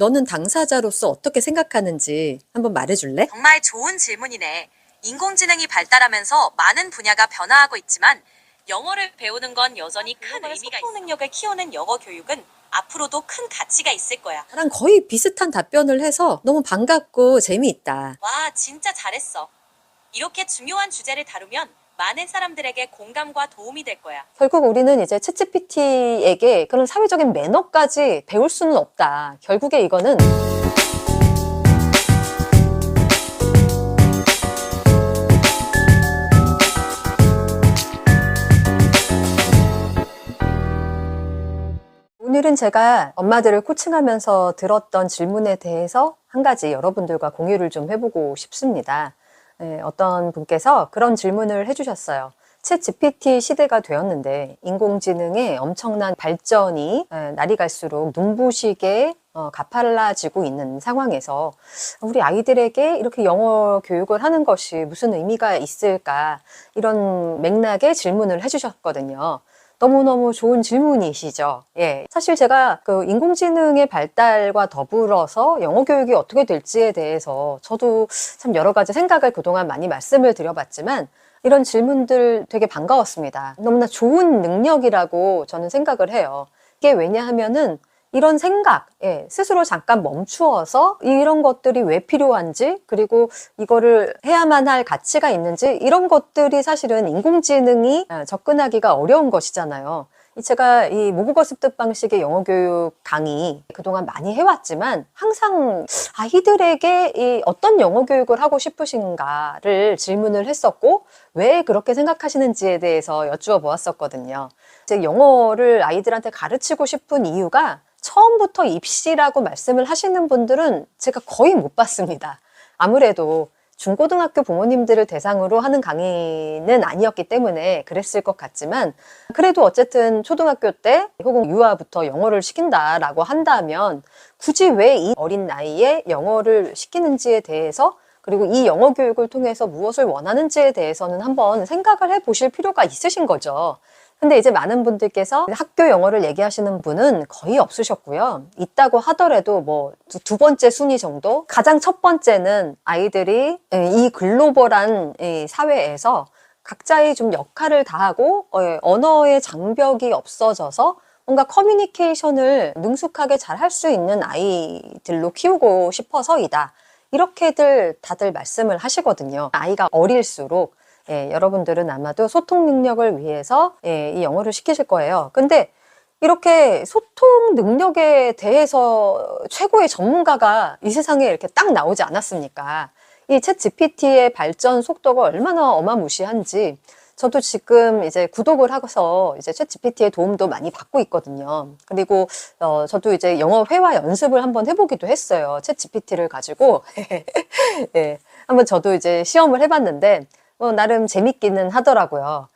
너는 당사자로서 어떻게 생각하는지 한번 말해줄래? 정말 좋은 질문이네. 인공지능이 발달하면서 많은 분야가 변화하고 있지만 영어를 배우는 건 여전히 큰 의미가 있어. 소통 능력을 키우는 영어 교육은 앞으로도 큰 가치가 있을 거야. 나랑 거의 비슷한 답변을 해서 너무 반갑고 재미있다. 와, 진짜 잘했어. 이렇게 중요한 주제를 다루면 많은 사람들에게 공감과 도움이 될 거야. 결국 우리는 이제 챗GPT에게 그런 사회적인 매너까지 배울 수는 없다. 결국에 이거는 오늘은 제가 엄마들을 코칭하면서 들었던 질문에 대해서 한 가지 여러분들과 공유를 좀 해보고 싶습니다. 어떤 분께서 그런 질문을 해주셨어요. 챗 GPT 시대가 되었는데 인공지능의 엄청난 발전이 날이 갈수록 눈부시게 가팔라지고 있는 상황에서 우리 아이들에게 이렇게 영어 교육을 하는 것이 무슨 의미가 있을까, 이런 맥락의 질문을 해주셨거든요. 너무너무 좋은 질문이시죠. 예. 사실 제가 그 인공지능의 발달과 더불어서 영어 교육이 어떻게 될지에 대해서 저도 참 여러 가지 생각을 그동안 많이 말씀을 드려봤지만 이런 질문들 되게 반가웠습니다. 너무나 좋은 능력이라고 저는 생각을 해요. 이게 왜냐하면은 이런 생각, 스스로 잠깐 멈추어서 이런 것들이 왜 필요한지, 그리고 이거를 해야만 할 가치가 있는지, 이런 것들이 사실은 인공지능이 접근하기가 어려운 것이잖아요. 제가 이 모국어 습득 방식의 영어 교육 강의 그동안 많이 해왔지만 항상 아이들에게 이 어떤 영어 교육을 하고 싶으신가를 질문을 했었고, 왜 그렇게 생각하시는지에 대해서 여쭈어 보았었거든요. 즉, 영어를 아이들한테 가르치고 싶은 이유가 처음부터 입시라고 말씀을 하시는 분들은 제가 거의 못 봤습니다. 아무래도 중고등학교 부모님들을 대상으로 하는 강의는 아니었기 때문에 그랬을 것 같지만, 그래도 어쨌든 초등학교 때 혹은 유아부터 영어를 시킨다라고 한다면 굳이 왜 이 어린 나이에 영어를 시키는지에 대해서, 그리고 이 영어 교육을 통해서 무엇을 원하는지에 대해서는 한번 생각을 해 보실 필요가 있으신 거죠. 근데 이제 많은 분들께서 학교 영어를 얘기하시는 분은 거의 없으셨고요. 있다고 하더라도 뭐 두 번째 순위 정도? 가장 첫 번째는 아이들이 이 글로벌한 이 사회에서 각자의 좀 역할을 다하고 언어의 장벽이 없어져서 뭔가 커뮤니케이션을 능숙하게 잘 할 수 있는 아이들로 키우고 싶어서이다. 이렇게들 다들 말씀을 하시거든요. 아이가 어릴수록 여러분들은 아마도 소통 능력을 위해서 이 영어를 시키실 거예요. 근데 이렇게 소통 능력에 대해서 최고의 전문가가 이 세상에 이렇게 딱 나오지 않았습니까? 이 챗 GPT의 발전 속도가 얼마나 어마무시한지 저도 지금 이제 구독을 하고서 이제 챗 GPT의 도움도 많이 받고 있거든요. 그리고 저도 이제 영어 회화 연습을 한번 해보기도 했어요. 챗 GPT를 가지고 예, 한번 저도 이제 시험을 해봤는데 나름 재밌기는 하더라고요.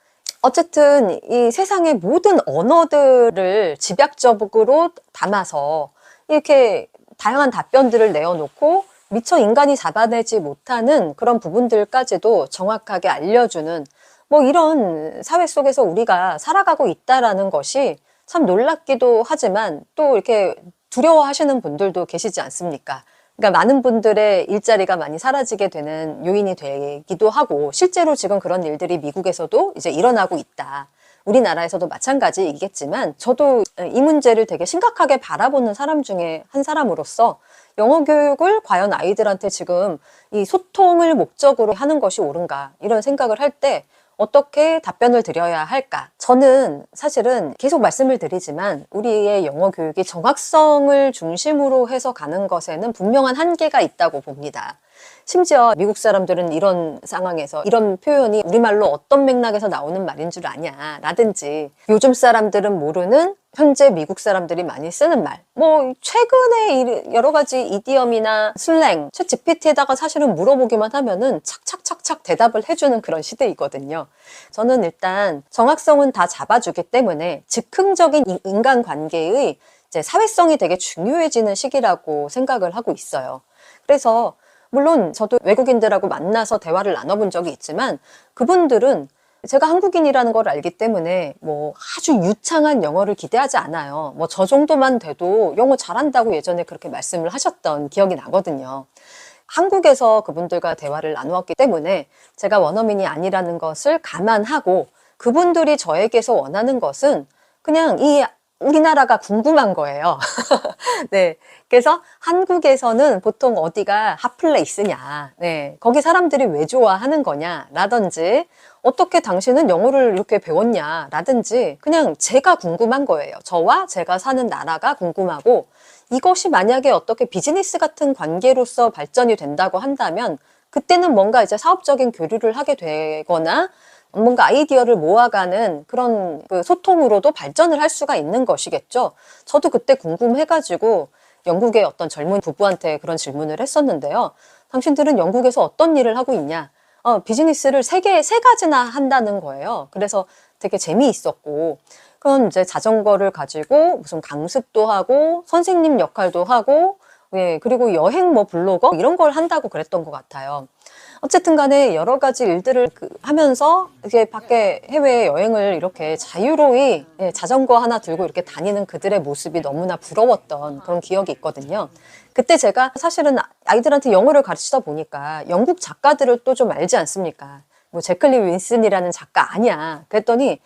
어쨌든 이 세상의 모든 언어들을 집약적으로 담아서 이렇게 다양한 답변들을 내어놓고 미처 인간이 잡아내지 못하는 그런 부분들까지도 정확하게 알려주는 뭐 이런 사회 속에서 우리가 살아가고 있다라는 것이 참 놀랍기도 하지만 또 이렇게 두려워하시는 분들도 계시지 않습니까? 그러니까 많은 분들의 일자리가 많이 사라지게 되는 요인이 되기도 하고, 실제로 지금 그런 일들이 미국에서도 이제 일어나고 있다. 우리나라에서도 마찬가지이겠지만, 저도 이 문제를 되게 심각하게 바라보는 사람 중에 한 사람으로서 영어 교육을 과연 아이들한테 지금 이 소통을 목적으로 하는 것이 옳은가, 이런 생각을 할 때 어떻게 답변을 드려야 할까? 저는 사실은 계속 말씀을 드리지만 우리의 영어 교육이 정확성을 중심으로 해서 가는 것에는 분명한 한계가 있다고 봅니다. 심지어 미국 사람들은 이런 상황에서 이런 표현이 우리말로 어떤 맥락에서 나오는 말인 줄 아냐 라든지, 요즘 사람들은 모르는 현재 미국 사람들이 많이 쓰는 말, 뭐 최근에 여러 가지 이디엄이나 슬랭, 챗 GPT에다가 사실은 물어보기만 하면은 착착착착 대답을 해주는 그런 시대이거든요. 저는 일단 정확성은 다 잡아주기 때문에 즉흥적인 인간관계의 이제 사회성이 되게 중요해지는 시기라고 생각을 하고 있어요. 그래서 물론 저도 외국인들하고 만나서 대화를 나눠본 적이 있지만 그분들은 제가 한국인이라는 걸 알기 때문에 뭐 아주 유창한 영어를 기대하지 않아요. 뭐 저 정도만 돼도 영어 잘한다고 예전에 그렇게 말씀을 하셨던 기억이 나거든요. 한국에서 그분들과 대화를 나누었기 때문에 제가 원어민이 아니라는 것을 감안하고 그분들이 저에게서 원하는 것은 그냥 이 우리나라가 궁금한 거예요. 네. 그래서 한국에서는 보통 어디가 핫플레이스냐, 네. 거기 사람들이 왜 좋아하는 거냐, 라든지, 어떻게 당신은 영어를 이렇게 배웠냐, 라든지, 그냥 제가 궁금한 거예요. 저와 제가 사는 나라가 궁금하고, 이것이 만약에 어떻게 비즈니스 같은 관계로서 발전이 된다고 한다면, 그때는 뭔가 이제 사업적인 교류를 하게 되거나, 뭔가 아이디어를 모아가는 그런 그 소통으로도 발전을 할 수가 있는 것이겠죠. 저도 그때 궁금해가지고 영국의 어떤 젊은 부부한테 그런 질문을 했었는데요. 당신들은 영국에서 어떤 일을 하고 있냐? 비즈니스를 세 가지나 한다는 거예요. 그래서 되게 재미있었고, 그럼 이제 자전거를 가지고 무슨 강습도 하고, 선생님 역할도 하고, 예, 그리고 여행 뭐 블로거 이런 걸 한다고 그랬던 것 같아요. 어쨌든 간에 여러 가지 일들을 하면서 이게 밖에 해외 여행을 이렇게 자유로이 예, 자전거 하나 들고 이렇게 다니는 그들의 모습이 너무나 부러웠던 그런 기억이 있거든요. 그때 제가 사실은 아이들한테 영어를 가르치다 보니까 영국 작가들을 또 좀 알지 않습니까? 뭐 제클린 윈슨이라는 작가 아니야. 그랬더니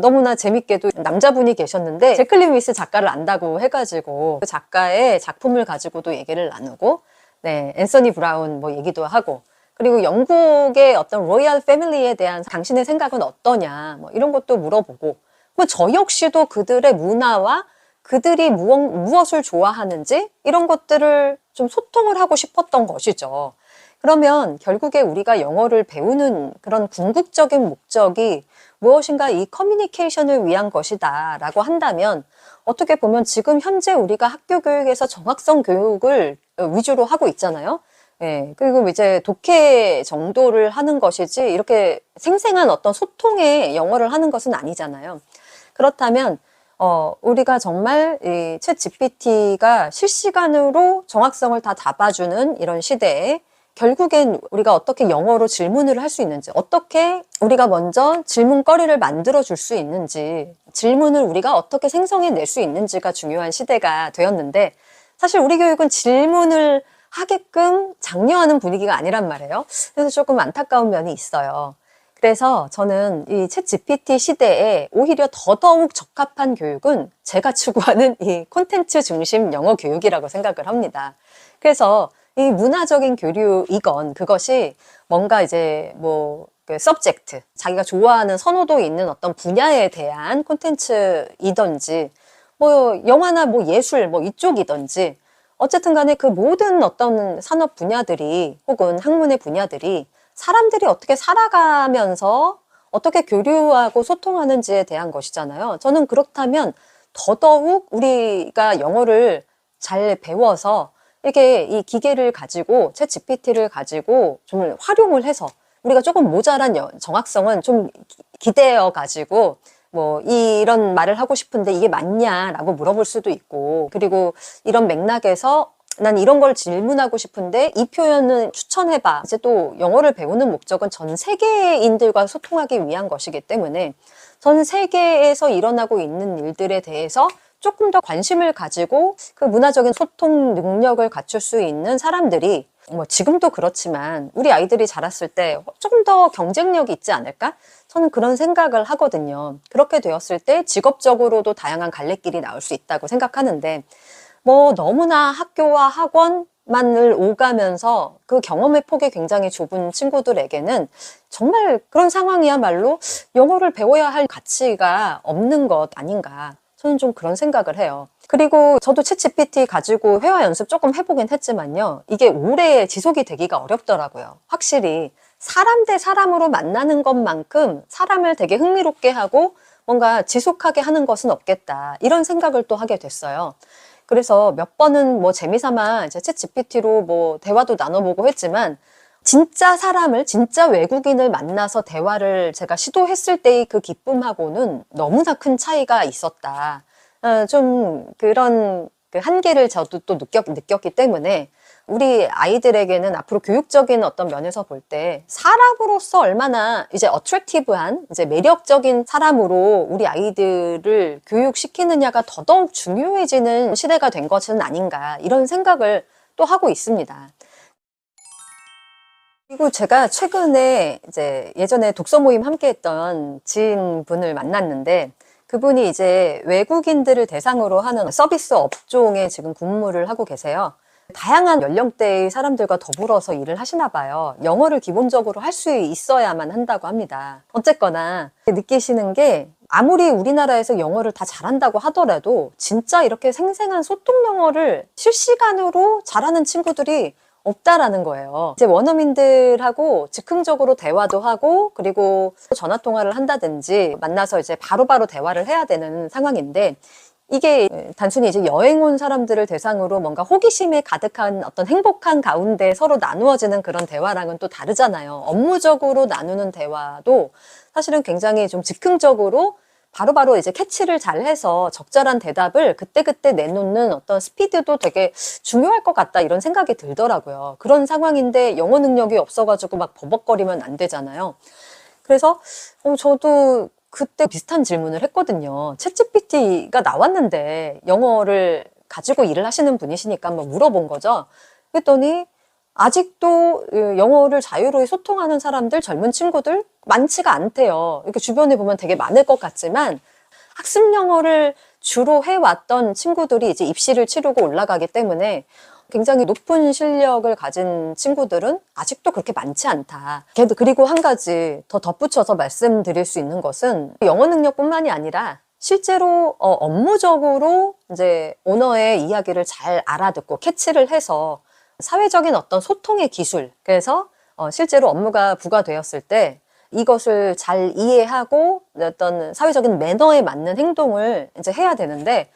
너무나 재밌게도 남자분이 계셨는데 제클린 윈슨 작가를 안다고 해가지고 그 작가의 작품을 가지고도 얘기를 나누고 네, 앤서니 브라운 뭐 얘기도 하고 그리고 영국의 어떤 로얄 패밀리에 대한 당신의 생각은 어떠냐 뭐 이런 것도 물어보고 뭐 저 역시도 그들의 문화와 그들이 무엇을 좋아하는지 이런 것들을 좀 소통을 하고 싶었던 것이죠. 그러면 결국에 우리가 영어를 배우는 그런 궁극적인 목적이 무엇인가 이 커뮤니케이션을 위한 것이다 라고 한다면 어떻게 보면 지금 현재 우리가 학교 교육에서 정학성 교육을 위주로 하고 있잖아요. 예, 그리고 이제 독해 정도를 하는 것이지 이렇게 생생한 어떤 소통의 영어를 하는 것은 아니잖아요. 그렇다면 우리가 정말 이 챗 GPT가 실시간으로 정확성을 다 잡아주는 이런 시대에 결국엔 우리가 어떻게 영어로 질문을 할 수 있는지, 어떻게 우리가 먼저 질문거리를 만들어 줄 수 있는지, 질문을 우리가 어떻게 생성해낼 수 있는지가 중요한 시대가 되었는데, 사실 우리 교육은 질문을 하게끔 장려하는 분위기가 아니란 말이에요. 그래서 조금 안타까운 면이 있어요. 그래서 저는 이 챗 GPT 시대에 오히려 더더욱 적합한 교육은 제가 추구하는 이 콘텐츠 중심 영어 교육이라고 생각을 합니다. 그래서 이 문화적인 교류이건 그것이 뭔가 이제 뭐 그 서브젝트, 자기가 좋아하는 선호도 있는 어떤 분야에 대한 콘텐츠이든지 뭐 영화나 뭐 예술 뭐 이쪽이든지 어쨌든 간에 그 모든 어떤 산업 분야들이 혹은 학문의 분야들이 사람들이 어떻게 살아가면서 어떻게 교류하고 소통하는지에 대한 것이잖아요. 저는 그렇다면 더더욱 우리가 영어를 잘 배워서 이렇게 이 기계를 가지고 챗 GPT를 가지고 좀 활용을 해서 우리가 조금 모자란 정확성은 좀 기대어 가지고 뭐 이런 말을 하고 싶은데 이게 맞냐라고 물어볼 수도 있고 그리고 이런 맥락에서 난 이런 걸 질문하고 싶은데 이 표현은 추천해봐. 이제 또 영어를 배우는 목적은 전 세계인들과 소통하기 위한 것이기 때문에 전 세계에서 일어나고 있는 일들에 대해서 조금 더 관심을 가지고 그 문화적인 소통 능력을 갖출 수 있는 사람들이 뭐 지금도 그렇지만 우리 아이들이 자랐을 때 조금 더 경쟁력이 있지 않을까? 저는 그런 생각을 하거든요. 그렇게 되었을 때 직업적으로도 다양한 갈래길이 나올 수 있다고 생각하는데 뭐 너무나 학교와 학원만을 오가면서 그 경험의 폭이 굉장히 좁은 친구들에게는 정말 그런 상황이야말로 영어를 배워야 할 가치가 없는 것 아닌가. 저는 좀 그런 생각을 해요. 그리고 저도 챗 GPT 가지고 회화 연습 조금 해보긴 했지만요. 이게 오래 지속이 되기가 어렵더라고요. 확실히 사람 대 사람으로 만나는 것만큼 사람을 되게 흥미롭게 하고 뭔가 지속하게 하는 것은 없겠다. 이런 생각을 또 하게 됐어요. 그래서 몇 번은 뭐 재미삼아 이제 챗 GPT로 뭐 대화도 나눠보고 했지만 진짜 사람을, 진짜 외국인을 만나서 대화를 제가 시도했을 때의 그 기쁨하고는 너무나 큰 차이가 있었다. 좀 그런 그 한계를 저도 또 느꼈기 때문에 우리 아이들에게는 앞으로 교육적인 어떤 면에서 볼 때 사람으로서 얼마나 이제 어트랙티브한 이제 매력적인 사람으로 우리 아이들을 교육시키느냐가 더더욱 중요해지는 시대가 된 것은 아닌가 이런 생각을 또 하고 있습니다. 그리고 제가 최근에 이제 예전에 독서 모임 함께 했던 지인분을 만났는데 그분이 이제 외국인들을 대상으로 하는 서비스 업종에 지금 근무를 하고 계세요. 다양한 연령대의 사람들과 더불어서 일을 하시나 봐요. 영어를 기본적으로 할 수 있어야만 한다고 합니다. 어쨌거나 느끼시는 게 아무리 우리나라에서 영어를 다 잘한다고 하더라도 진짜 이렇게 생생한 소통 영어를 실시간으로 잘하는 친구들이 없다라는 거예요. 이제 원어민들하고 즉흥적으로 대화도 하고 그리고 전화 통화를 한다든지 만나서 이제 바로바로 대화를 해야 되는 상황인데 이게 단순히 이제 여행 온 사람들을 대상으로 뭔가 호기심에 가득한 어떤 행복한 가운데 서로 나누어지는 그런 대화랑은 또 다르잖아요. 업무적으로 나누는 대화도 사실은 굉장히 좀 즉흥적으로 바로바로 이제 캐치를 잘 해서 적절한 대답을 그때그때 내놓는 어떤 스피드도 되게 중요할 것 같다 이런 생각이 들더라고요. 그런 상황인데 영어 능력이 없어가지고 막 버벅거리면 안 되잖아요. 그래서 저도 그때 비슷한 질문을 했거든요. 챗GPT가 나왔는데 영어를 가지고 일을 하시는 분이시니까 한번 물어본 거죠. 그랬더니 아직도 영어를 자유로이 소통하는 사람들, 젊은 친구들 많지가 않대요. 이렇게 주변에 보면 되게 많을 것 같지만 학습 영어를 주로 해왔던 친구들이 이제 입시를 치르고 올라가기 때문에 굉장히 높은 실력을 가진 친구들은 아직도 그렇게 많지 않다. 그리고 한 가지 더 덧붙여서 말씀드릴 수 있는 것은 영어 능력뿐만이 아니라 실제로 업무적으로 이제 오너의 이야기를 잘 알아듣고 캐치를 해서 사회적인 어떤 소통의 기술, 그래서 실제로 업무가 부과되었을 때 이것을 잘 이해하고 어떤 사회적인 매너에 맞는 행동을 이제 해야 되는데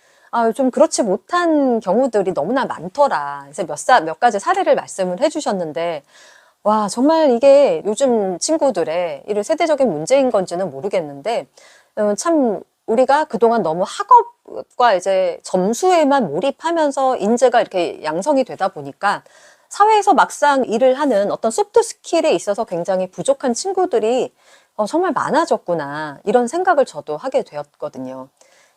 좀 그렇지 못한 경우들이 너무나 많더라. 그래서 몇 가지 사례를 말씀을 해주셨는데 와 정말 이게 요즘 친구들의 이런 세대적인 문제인 건지는 모르겠는데 참 우리가 그동안 너무 학업과 이제 점수에만 몰입하면서 인재가 이렇게 양성이 되다 보니까 사회에서 막상 일을 하는 어떤 소프트 스킬에 있어서 굉장히 부족한 친구들이 정말 많아졌구나 이런 생각을 저도 하게 되었거든요.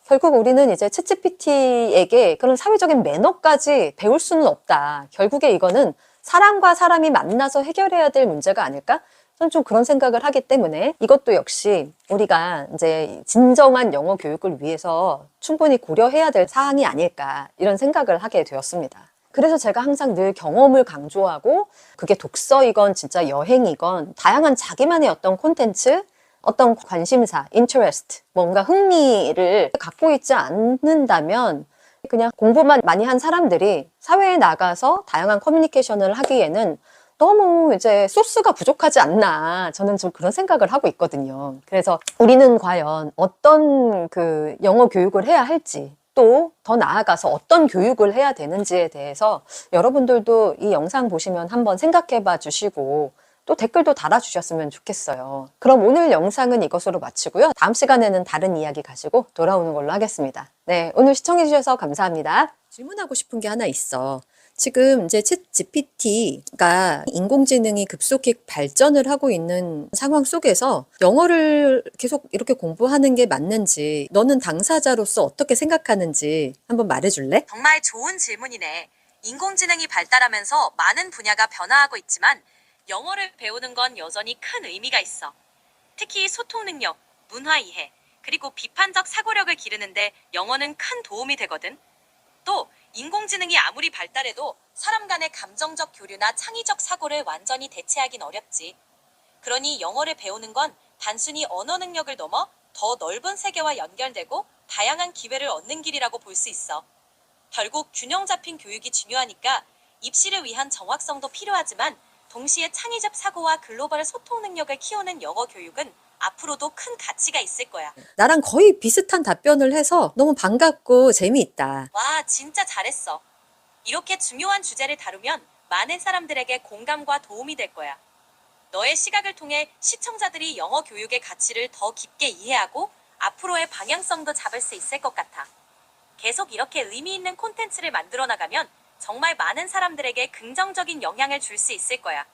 결국 우리는 이제 챗GPT에게 그런 사회적인 매너까지 배울 수는 없다. 결국에 이거는 사람과 사람이 만나서 해결해야 될 문제가 아닐까? 저는 좀 그런 생각을 하기 때문에 이것도 역시 우리가 이제 진정한 영어 교육을 위해서 충분히 고려해야 될 사항이 아닐까 이런 생각을 하게 되었습니다. 그래서 제가 항상 늘 경험을 강조하고 그게 독서이건 진짜 여행이건 다양한 자기만의 어떤 콘텐츠 어떤 관심사, interest, 뭔가 흥미를 갖고 있지 않는다면 그냥 공부만 많이 한 사람들이 사회에 나가서 다양한 커뮤니케이션을 하기에는 너무 이제 소스가 부족하지 않나 저는 좀 그런 생각을 하고 있거든요. 그래서 우리는 과연 어떤 그 영어 교육을 해야 할지 또 더 나아가서 어떤 교육을 해야 되는지에 대해서 여러분들도 이 영상 보시면 한번 생각해 봐 주시고 또 댓글도 달아주셨으면 좋겠어요. 그럼 오늘 영상은 이것으로 마치고요. 다음 시간에는 다른 이야기 가지고 돌아오는 걸로 하겠습니다. 네, 오늘 시청해주셔서 감사합니다. 질문하고 싶은 게 하나 있어. 지금 이제 챗 GPT가 인공지능이 급속히 발전을 하고 있는 상황 속에서 영어를 계속 이렇게 공부하는 게 맞는지 너는 당사자로서 어떻게 생각하는지 한번 말해줄래? 정말 좋은 질문이네. 인공지능이 발달하면서 많은 분야가 변화하고 있지만 영어를 배우는 건 여전히 큰 의미가 있어. 특히 소통 능력, 문화 이해, 그리고 비판적 사고력을 기르는데 영어는 큰 도움이 되거든. 또 인공지능이 아무리 발달해도 사람 간의 감정적 교류나 창의적 사고를 완전히 대체하긴 어렵지. 그러니 영어를 배우는 건 단순히 언어 능력을 넘어 더 넓은 세계와 연결되고 다양한 기회를 얻는 길이라고 볼 수 있어. 결국 균형 잡힌 교육이 중요하니까 입시를 위한 정확성도 필요하지만 동시에 창의적 사고와 글로벌 소통 능력을 키우는 영어 교육은 앞으로도 큰 가치가 있을 거야. 나랑 거의 비슷한 답변을 해서 너무 반갑고 재미있다. 와, 진짜 잘했어. 이렇게 중요한 주제를 다루면 많은 사람들에게 공감과 도움이 될 거야. 너의 시각을 통해 시청자들이 영어 교육의 가치를 더 깊게 이해하고 앞으로의 방향성도 잡을 수 있을 것 같아. 계속 이렇게 의미 있는 콘텐츠를 만들어 나가면 정말 많은 사람들에게 긍정적인 영향을 줄 수 있을 거야.